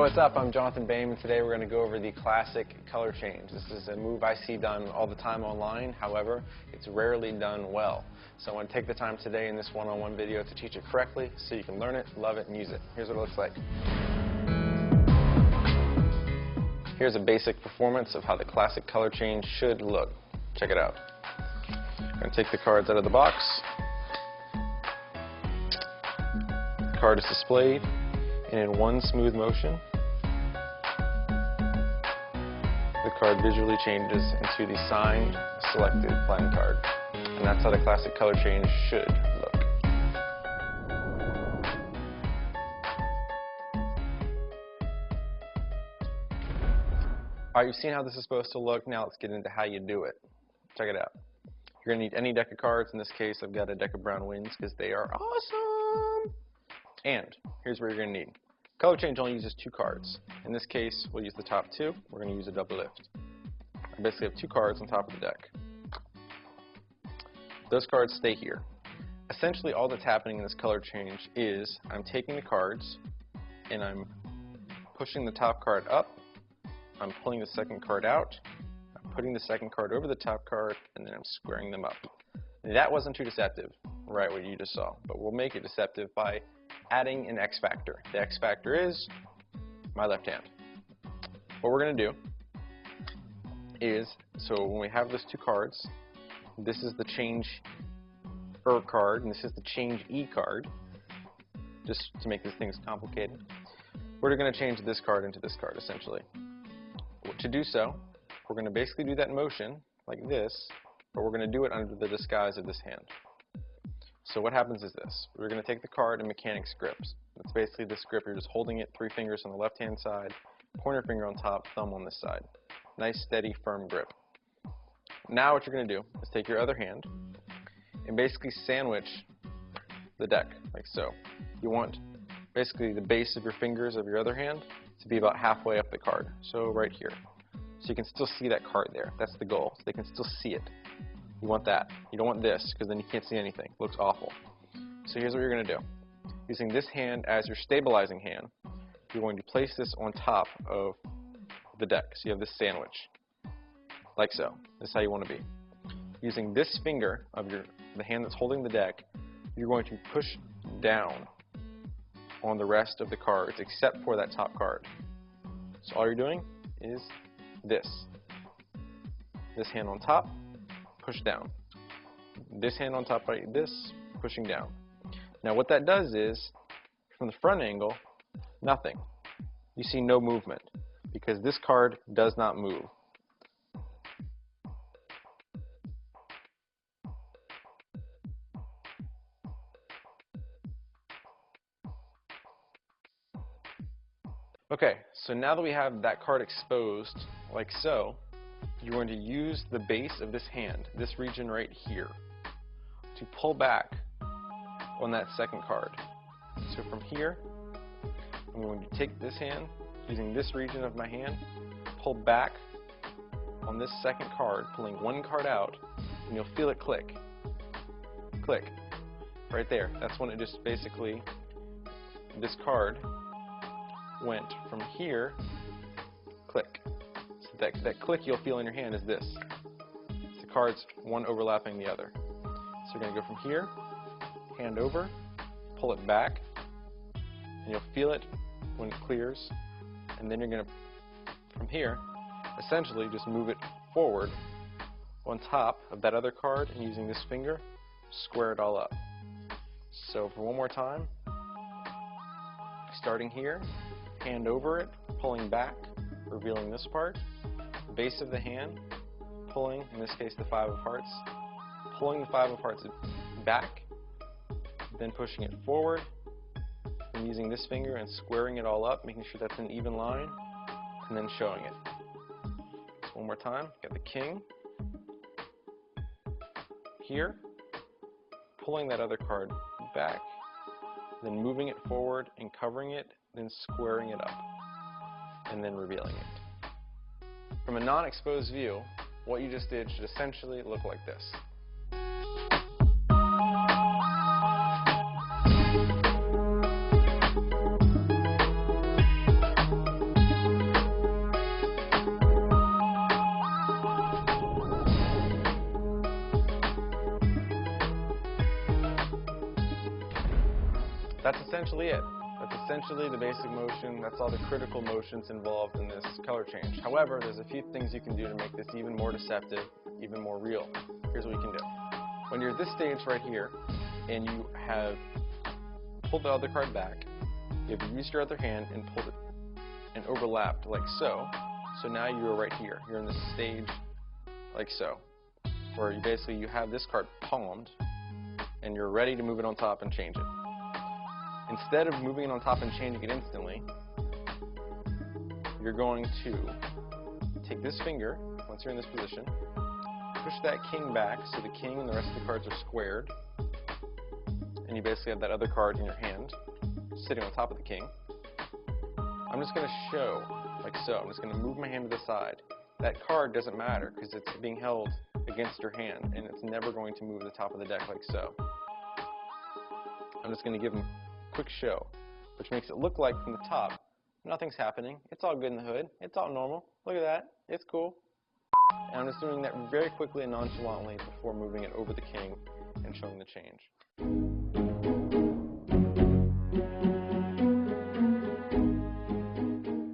Yo, what's up? I'm Jonathan Boehm, and today we're going to go over the classic color change. This is a move I see done all the time online. However, it's rarely done well. So I want to take the time today in this one-on-one video to teach it correctly so you can learn it, love it, and use it. Here's what it looks like. Here's a basic performance of how the classic color change should look. Check it out. I'm going to take the cards out of the box. The card is displayed in one smooth motion. The card visually changes into the signed, selected playing card. And that's how the classic color change should look. Alright, you've seen how this is supposed to look. Now let's get into how you do it. Check it out. You're going to need any deck of cards. In this case, I've got a deck of brown winds because they are awesome. And here's what you're going to need. Color change only uses 2 cards. In this case, we'll use the top 2. We're going to use a double lift. I basically have 2 cards on top of the deck. Those cards stay here. Essentially, all that's happening in this color change is I'm taking the cards and I'm pushing the top card up. I'm pulling the second card out. I'm putting the second card over the top card, and then I'm squaring them up. That wasn't too deceptive, right, what you just saw. But we'll make it deceptive by adding an X factor. The X factor is my left hand. What we're going to do is, so when we have those 2 cards, this is the change card, and this is the change E card, just to make these things complicated. We're going to change this card into this card, essentially. To do so, we're going to basically do that motion like this, but we're going to do it under the disguise of this hand. So what happens is this. We're going to take the card and mechanics grips. It's basically this grip. You're just holding it 3 fingers on the left-hand side, pointer finger on top, thumb on this side. Nice, steady, firm grip. Now what you're going to do is take your other hand and basically sandwich the deck, like so. You want basically the base of your fingers of your other hand to be about halfway up the card, so right here. So you can still see that card there. That's the goal. So they can still see it. You want that. You don't want this, because then you can't see anything. It looks awful. So here's what you're going to do. Using this hand as your stabilizing hand, you're going to place this on top of the deck. So you have this sandwich, like so. This is how you want to be. Using this finger of the hand that's holding the deck, you're going to push down on the rest of the cards, except for that top card. So all you're doing is this. This hand on top, push down. This hand on top like this, pushing down. Now what that does is, from the front angle, nothing. You see no movement, because this card does not move. Okay, so now that we have that card exposed, like so, you're going to use the base of this hand, this region right here, to pull back on that second card. So from here, I'm going to take this hand, using this region of my hand, pull back on this second card, pulling one card out, and you'll feel it click. Click. Right there. That's when it just basically, this card went from here, click. So that click you'll feel in your hand is this. It's the cards, one overlapping the other. So you're going to go from here, hand over, pull it back, and you'll feel it when it clears. And then you're going to, from here, essentially just move it forward on top of that other card, and using this finger, square it all up. So for one more time, starting here, hand over it, pulling back, revealing this part, base of the hand, pulling, in this case, the 5 of hearts, pulling the 5 of hearts back, then pushing it forward, and using this finger and squaring it all up, making sure that's an even line, and then showing it. So one more time, got the king, here, pulling that other card back, then moving it forward and covering it, then squaring it up, and then revealing it. From a non-exposed view, what you just did should essentially look like this. That's essentially it. That's essentially the basic motion. That's all the critical motions involved in this color change. However, there's a few things you can do to make this even more deceptive, even more real. Here's what you can do. When you're at this stage right here, and you have pulled the other card back, you have used your other hand and pulled it and overlapped like so. So now you're right here. You're in this stage like so, where you have this card palmed, and you're ready to move it on top and change it. Instead of moving it on top and changing it instantly, you're going to take this finger, once you're in this position, push that king back so the king and the rest of the cards are squared, and you basically have that other card in your hand sitting on top of the king. I'm just going to show like so. I'm just going to move my hand to the side. That card doesn't matter because it's being held against your hand, and it's never going to move to the top of the deck like so. I'm just going to give them a quick show, which makes it look like from the top nothing's happening. It's all good in the hood. It's all normal. Look at that. It's cool. And I'm just doing that very quickly and nonchalantly before moving it over the king and showing the change.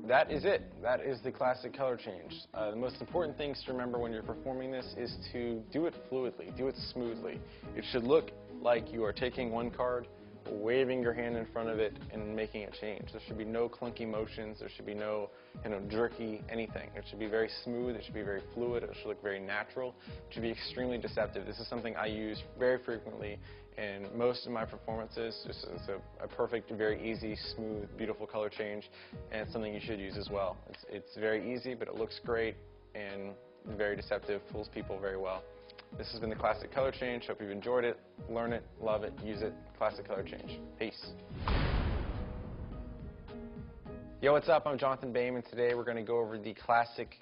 That is it. That is the classic color change. The most important things to remember when you're performing this is to do it fluidly, do it smoothly. It should look like you are taking one card, waving your hand in front of it, and making it change. There should be no clunky motions. There should be no jerky anything. It should be very smooth. It should be very fluid. It should look very natural. It should be extremely deceptive. This is something I use very frequently in most of my performances. Just as a perfect, very easy, smooth, beautiful color change, and it's something you should use as well. It's very easy, but it looks great and very deceptive, fools people very well. This has been the Classic Color Change. Hope you've enjoyed it. Learn it, love it, use it. Classic Color Change. Peace. Yo, what's up? I'm Jonathan Baim, and today we're going to go over the classic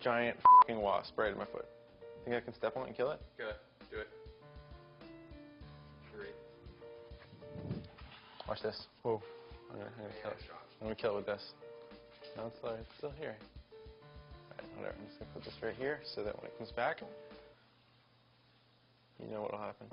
giant f***ing wasp right at my foot. Think I can step on it and kill it? Good. Do it. 3. Watch this. Whoa. I'm gonna kill it. I'm going to kill it with this. No, it's still here. Alright, whatever. I'm just going to put this right here so that when it comes back, you know what will happen.